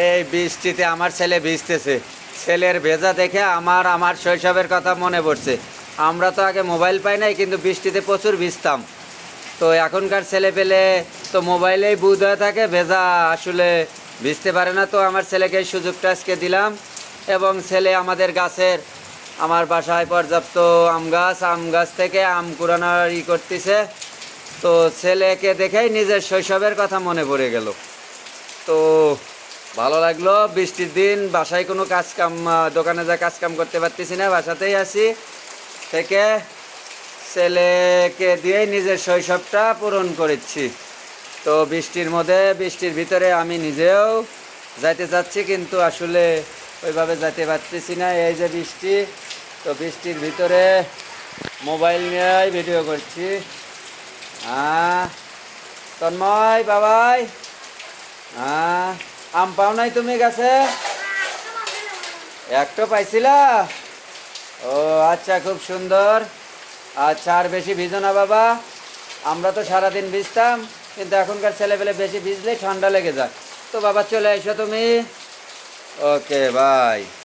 এই বৃষ্টিতে আমার ছেলে ভিজতেছে। ছেলের ভেজা দেখে আমার শৈশবের কথা মনে পড়ছে। আমরা তো আগে মোবাইল পাই নাই, কিন্তু বৃষ্টিতে প্রচুর ভিজতাম। তো এখনকার ছেলে পেলে তো মোবাইলেই বুধ হয়ে থাকে, ভেজা আসলে ভিজতে পারে না। তো আমার ছেলেকে এই সুযোগটা আজকে দিলাম। এবং ছেলে আমাদের গাছের, আমার বাসায় পর্যাপ্ত আম গাছ থেকে আম কুড়ানোর করতেছে। তো ছেলেকে দেখেই নিজের শৈশবের কথা মনে পড়ে গেল। তো ভালো লাগলো। বৃষ্টির দিন বাসায় কোনো কাজকাম, দোকানে যা কাজকাম করতে পারতেছি না, বাসাতেই আছি থেকে ছেলেকে দিয়েই নিজের শৈশবটা পূরণ করেছি। তো বৃষ্টির ভিতরে আমি নিজেও যাইতে চাচ্ছি, কিন্তু আসলে ওইভাবে যাইতে পারতেছি না। এই যে বৃষ্টি, তো বৃষ্টির ভিতরে মোবাইল নিয়েই ভিডিও করছি। তন্ময় বাবাই, আম পাও নাই তুমি গাছে? একটা পাইছিলা? ও আচ্ছা, খুব সুন্দর। আচ্ছা, আর বেশি ভিজো না বাবা। আমরা তো সারাদিন ভিজতাম, কিন্তু এখনকার ছেলেপেলে বেশি ভিজলেই ঠান্ডা লেগে যায়। তো বাবা চলে এসো তুমি। ওকে, বাই।